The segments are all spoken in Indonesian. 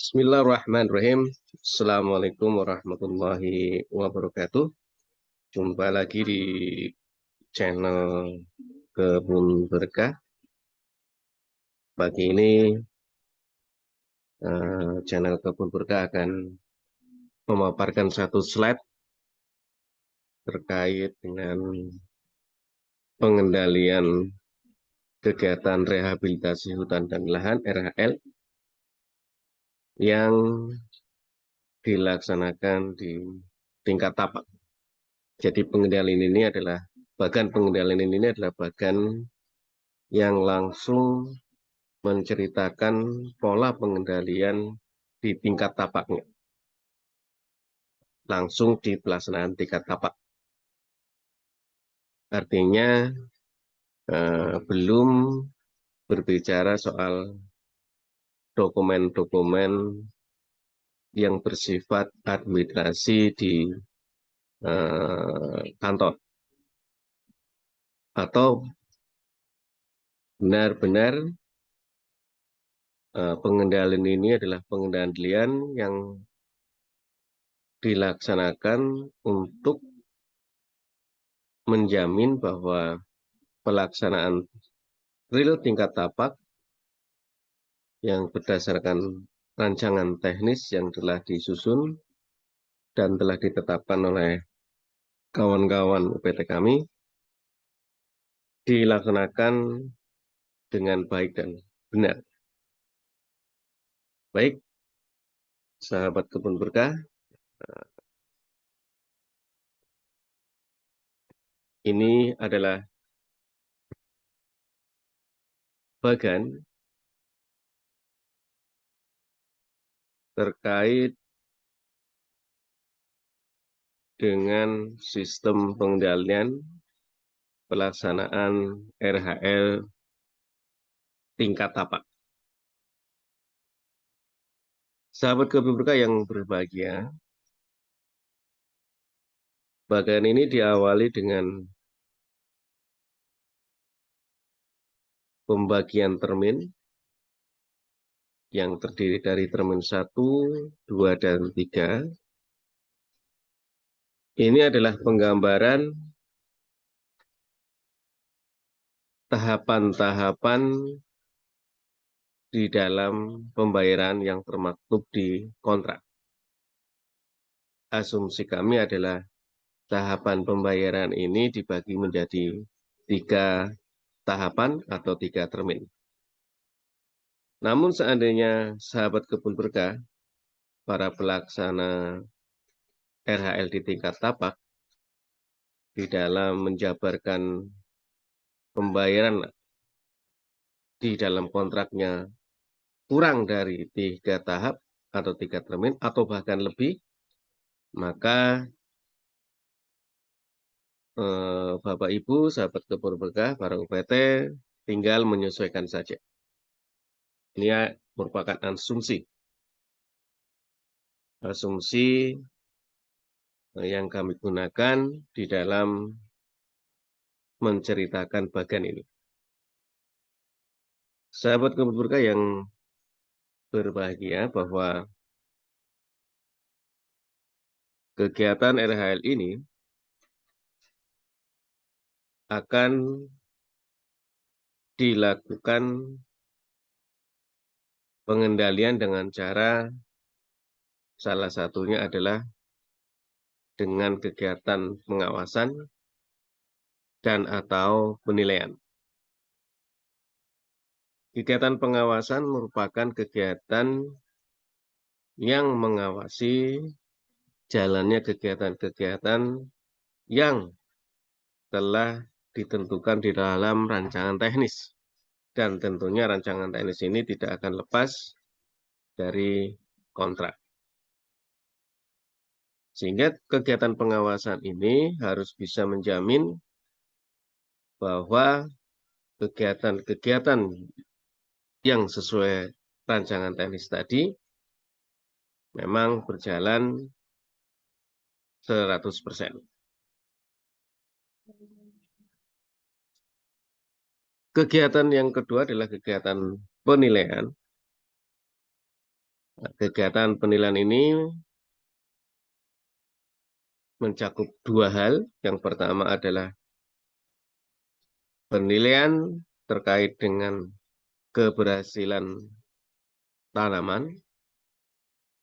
Bismillahirrahmanirrahim. Assalamualaikum warahmatullahi wabarakatuh. Jumpa lagi di channel Kebun Berkah. Pagi ini channel Kebun Berkah akan memaparkan satu slide terkait dengan pengendalian kegiatan rehabilitasi hutan dan lahan (RHL) yang dilaksanakan di tingkat tapak. Jadi bagan pengendalian ini adalah bagan yang langsung menceritakan pola pengendalian di tingkat tapaknya, langsung di pelaksanaan tingkat tapak. Artinya belum berbicara soal dokumen-dokumen yang bersifat administrasi di kantor, atau benar-benar pengendalian ini adalah pengendalian yang dilaksanakan untuk menjamin bahwa pelaksanaan real tingkat tapak yang berdasarkan rancangan teknis yang telah disusun dan telah ditetapkan oleh kawan-kawan UPT kami dilaksanakan dengan baik dan benar. Baik, sahabat Kebun Berkah, ini adalah bagan terkait dengan sistem pengendalian pelaksanaan RHL tingkat tapak. Sahabat Kebun Berkah yang berbahagia, bagan ini diawali dengan pembagian termin yang terdiri dari termin 1, 2, dan 3. Ini adalah penggambaran tahapan-tahapan di dalam pembayaran yang termaktub di kontrak. Asumsi kami adalah tahapan pembayaran ini dibagi menjadi 3 tahapan atau 3 termin. Namun seandainya sahabat Kebun Berkah, para pelaksana RHL di tingkat tapak, di dalam menjabarkan pembayaran di dalam kontraknya kurang dari 3 tahap atau 3 termin atau bahkan lebih, maka Bapak Ibu, sahabat Kebun Berkah, para UPT tinggal menyesuaikan saja. Ini merupakan asumsi yang kami gunakan di dalam menceritakan bagan ini. Sahabat Kebun Berkah yang berbahagia, bahwa kegiatan RHL ini akan dilakukan pengendalian dengan cara salah satunya adalah dengan kegiatan pengawasan dan atau penilaian. Kegiatan pengawasan merupakan kegiatan yang mengawasi jalannya kegiatan-kegiatan yang telah ditentukan di dalam rancangan teknis. Dan tentunya rancangan teknis ini tidak akan lepas dari kontrak. Sehingga kegiatan pengawasan ini harus bisa menjamin bahwa kegiatan-kegiatan yang sesuai rancangan teknis tadi memang berjalan 100%. Kegiatan yang kedua adalah kegiatan penilaian. Nah, kegiatan penilaian ini mencakup dua hal. Yang pertama adalah penilaian terkait dengan keberhasilan tanaman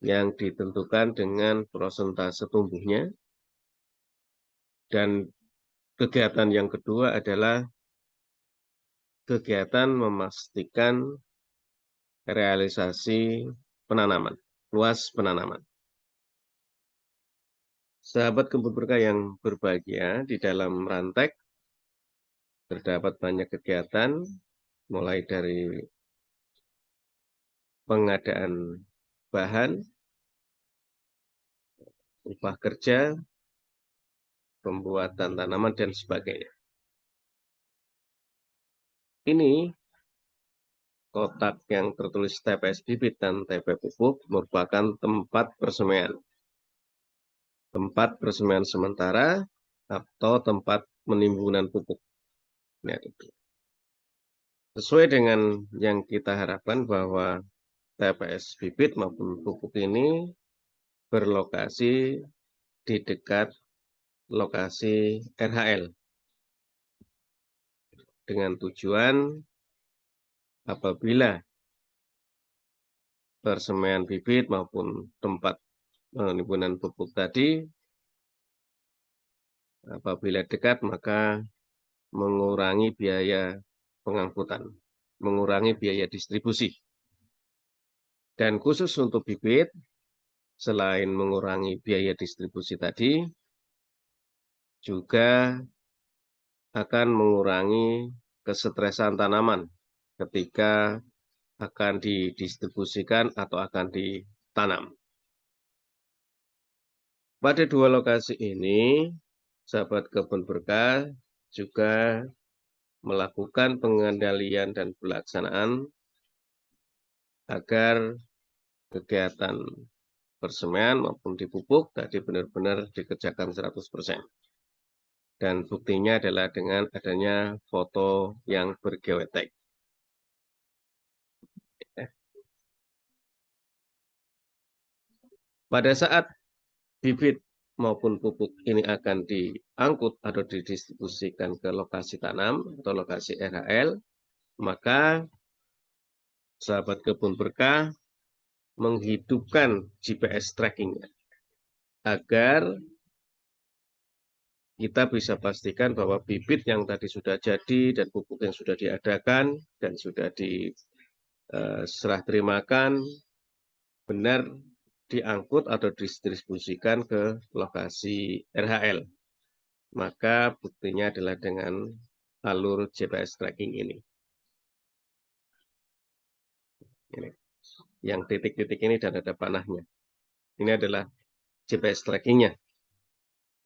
yang ditentukan dengan prosentase tumbuhnya. Dan kegiatan yang kedua adalah kegiatan memastikan realisasi penanaman, luas penanaman. Sahabat kebun berkah yang berbahagia, di dalam Rantek terdapat banyak kegiatan, mulai dari pengadaan bahan, upah kerja, pembuatan tanaman, dan sebagainya. Ini kotak yang tertulis TPS bibit dan TP pupuk merupakan tempat persemaian. Tempat persemaian sementara atau tempat penimbunan pupuk. Nah, sesuai dengan yang kita harapkan bahwa TPS bibit maupun pupuk ini berlokasi di dekat lokasi RHL dengan tujuan apabila persemaian bibit maupun tempat penimbunan pupuk tadi apabila dekat maka mengurangi biaya pengangkutan, mengurangi biaya distribusi. Dan khusus untuk bibit, selain mengurangi biaya distribusi tadi, juga akan mengurangi kesetresan tanaman ketika akan didistribusikan atau akan ditanam. Pada dua lokasi ini, sahabat kebun berkah juga melakukan pengendalian dan pelaksanaan agar kegiatan persemaian maupun dipupuk tadi benar-benar dikerjakan 100%. Dan buktinya adalah dengan adanya foto yang bergeotek. Pada saat bibit maupun pupuk ini akan diangkut atau didistribusikan ke lokasi tanam atau lokasi RHL, maka sahabat kebun berkah menghidupkan GPS tracking agar kita bisa pastikan bahwa bibit yang tadi sudah jadi dan pupuk yang sudah diadakan dan sudah diserah terimakan benar diangkut atau didistribusikan ke lokasi RHL. Maka buktinya adalah dengan alur GPS tracking ini. Yang titik-titik ini dan ada panahnya. Ini adalah GPS trackingnya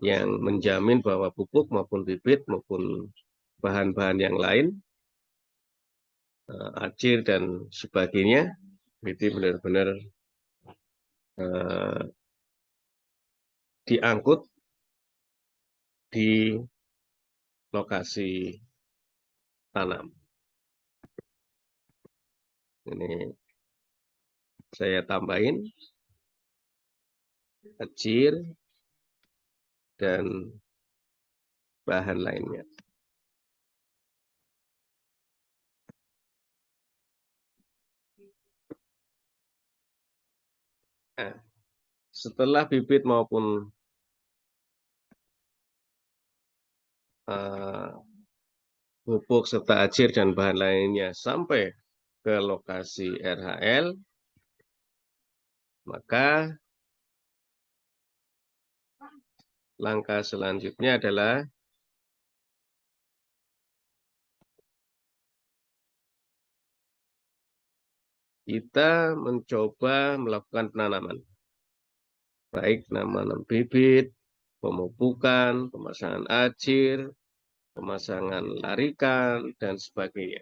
yang menjamin bahwa pupuk maupun bibit maupun bahan-bahan yang lain, acir dan sebagainya, itu benar-benar diangkut di lokasi tanam. Ini saya tambahin acir dan bahan lainnya. Nah, setelah bibit maupun pupuk serta acir dan bahan lainnya sampai ke lokasi RHL, maka langkah selanjutnya adalah kita mencoba melakukan penanaman, baik menanam bibit, pemupukan, pemasangan acir, pemasangan larikan, dan sebagainya,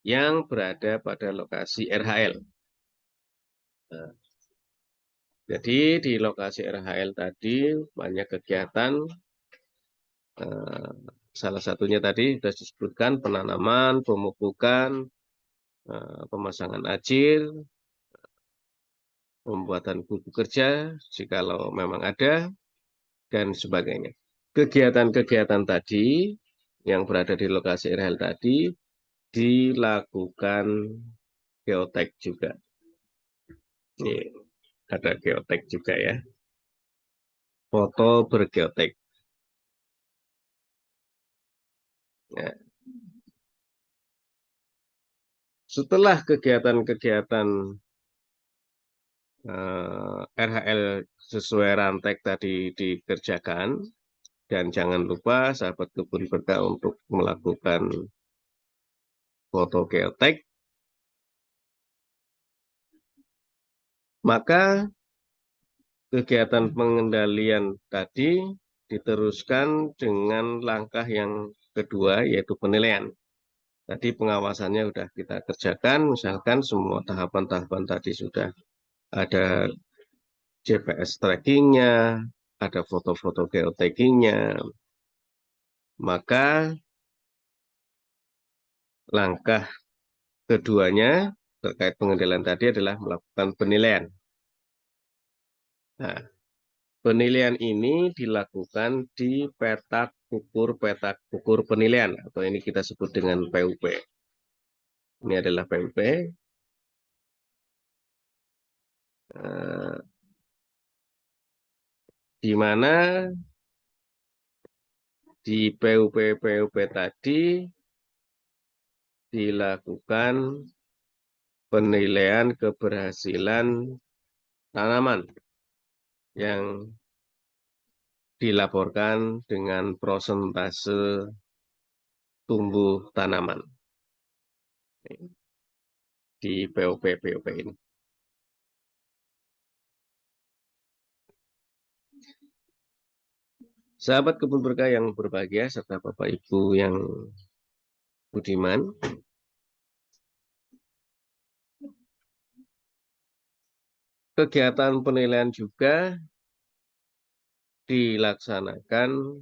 yang berada pada lokasi RHL. Nah, jadi di lokasi RHL tadi banyak kegiatan, salah satunya tadi sudah disebutkan penanaman, pemupukan, pemasangan acir, pembuatan buku kerja, jikalau memang ada, dan sebagainya. Kegiatan-kegiatan tadi yang berada di lokasi RHL tadi dilakukan geotek juga. Ini ada geotek juga ya. Foto bergeotek. Nah, setelah kegiatan-kegiatan RHL sesuai rantek tadi dikerjakan, dan jangan lupa sahabat kebun berkah untuk melakukan foto geotek, maka kegiatan pengendalian tadi diteruskan dengan langkah yang kedua, yaitu penilaian. Tadi pengawasannya sudah kita kerjakan, misalkan semua tahapan-tahapan tadi sudah ada GPS trackingnya, ada foto-foto geotaggingnya, maka langkah keduanya terkait pengendalian tadi adalah melakukan penilaian. Nah, penilaian ini dilakukan di petak ukur penilaian, atau ini kita sebut dengan PUP. Ini adalah PUP. Di mana di PUP tadi dilakukan penilaian keberhasilan tanaman yang dilaporkan dengan prosentase tumbuh tanaman di PUP ini. Sahabat kebun berkah yang berbahagia serta Bapak Ibu yang budiman, kegiatan penilaian juga dilaksanakan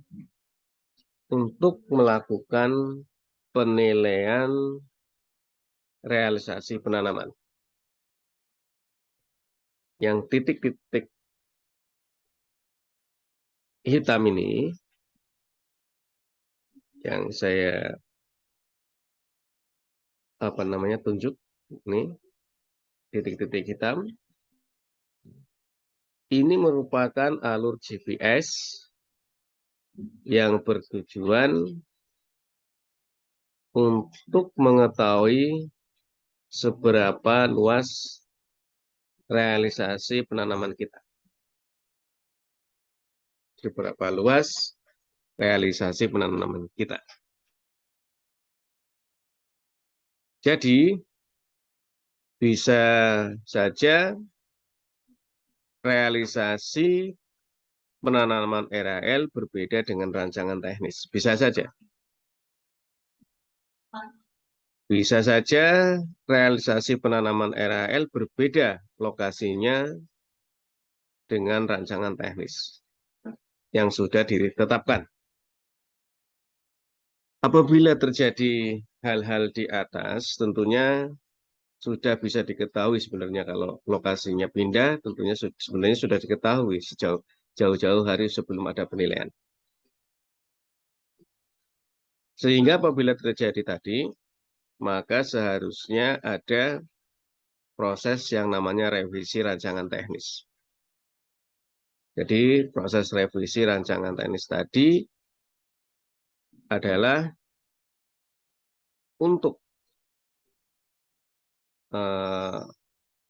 untuk melakukan penilaian realisasi penanaman. Yang titik-titik hitam ini yang saya tunjuk, ini titik-titik hitam, ini merupakan alur GPS yang bertujuan untuk mengetahui seberapa luas realisasi penanaman kita. Seberapa luas realisasi penanaman kita. Jadi, bisa saja realisasi penanaman RHL berbeda dengan rancangan teknis. Bisa saja. Bisa saja realisasi penanaman RHL berbeda lokasinya dengan rancangan teknis yang sudah ditetapkan. Apabila terjadi hal-hal di atas, tentunya sudah bisa diketahui sebenarnya kalau lokasinya pindah, tentunya sebenarnya sudah diketahui jauh-jauh hari sebelum ada penilaian. Sehingga apabila terjadi tadi, maka seharusnya ada proses yang namanya revisi rancangan teknis. Jadi proses revisi rancangan teknis tadi adalah untuk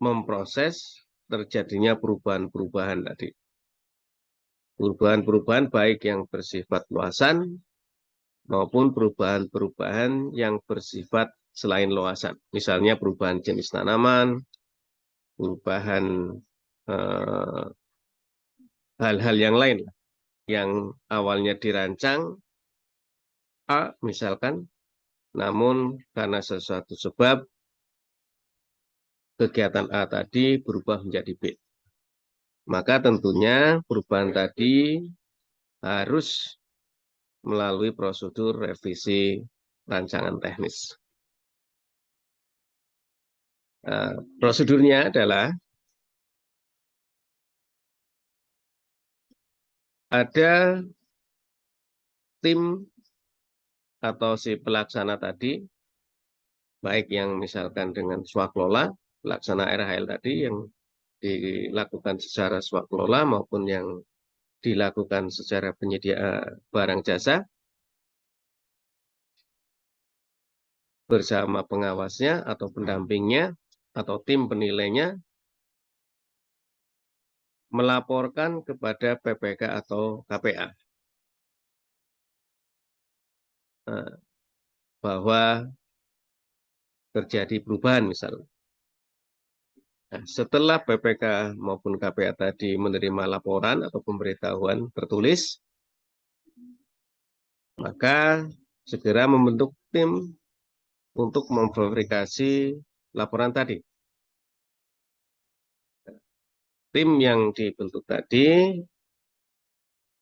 memproses terjadinya perubahan-perubahan tadi. Perubahan-perubahan baik yang bersifat luasan maupun perubahan-perubahan yang bersifat selain luasan. Misalnya perubahan jenis tanaman, perubahan hal-hal yang lain yang awalnya dirancang A misalkan, namun karena sesuatu sebab kegiatan A tadi berubah menjadi B. Maka tentunya perubahan tadi harus melalui prosedur revisi rancangan teknis. Prosedurnya adalah ada tim atau si pelaksana tadi, baik yang misalkan dengan swakelola, pelaksana RHL tadi yang dilakukan secara swakelola maupun yang dilakukan secara penyedia barang jasa bersama pengawasnya atau pendampingnya atau tim penilainya melaporkan kepada PPK atau KPA bahwa terjadi perubahan misalnya. Nah, setelah PPK maupun KPA tadi menerima laporan atau pemberitahuan tertulis, maka segera membentuk tim untuk memverifikasi laporan tadi. Tim yang dibentuk tadi,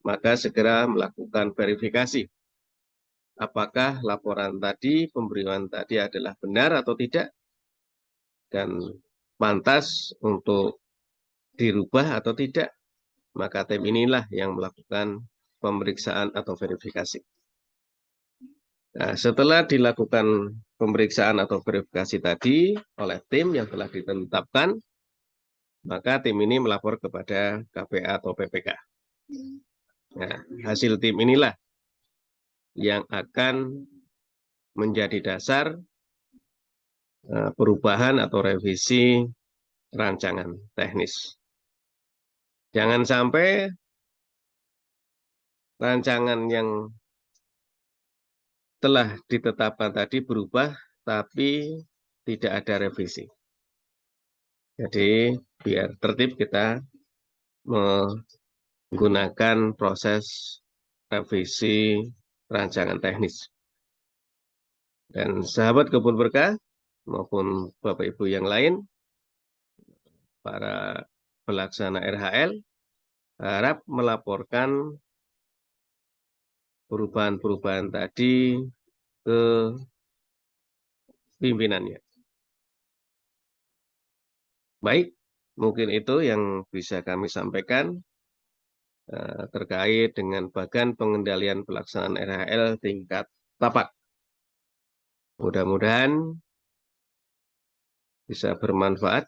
maka segera melakukan verifikasi. Apakah laporan tadi, pemberian tadi adalah benar atau tidak, dan pantas untuk dirubah atau tidak, maka tim inilah yang melakukan pemeriksaan atau verifikasi. Nah, setelah dilakukan pemeriksaan atau verifikasi tadi oleh tim yang telah ditetapkan, maka tim ini melapor kepada KPA atau PPK. Nah, hasil tim inilah yang akan menjadi dasar perubahan atau revisi rancangan teknis. Jangan sampai rancangan yang telah ditetapkan tadi berubah, tapi tidak ada revisi. Jadi, biar tertib kita menggunakan proses revisi rancangan teknis. Dan sahabat Kebun Berkah maupun Bapak Ibu yang lain, para pelaksana RHL, harap melaporkan perubahan-perubahan tadi ke pimpinannya. Baik, mungkin itu yang bisa kami sampaikan terkait dengan bagan pengendalian pelaksanaan RHL tingkat tapak. Mudah-mudahan bisa bermanfaat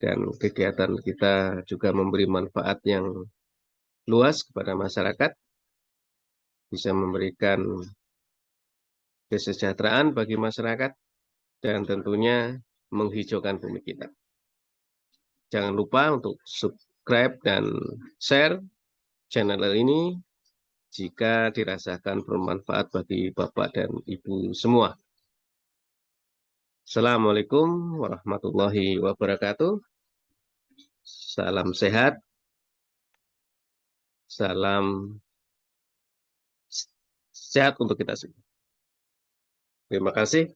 dan kegiatan kita juga memberi manfaat yang luas kepada masyarakat, bisa memberikan kesejahteraan bagi masyarakat, dan tentunya menghijaukan bumi kita. Jangan lupa untuk subscribe dan share channel ini jika dirasakan bermanfaat bagi Bapak dan Ibu semua. Assalamualaikum warahmatullahi wabarakatuh. Salam sehat. Salam sehat untuk kita semua. Terima kasih.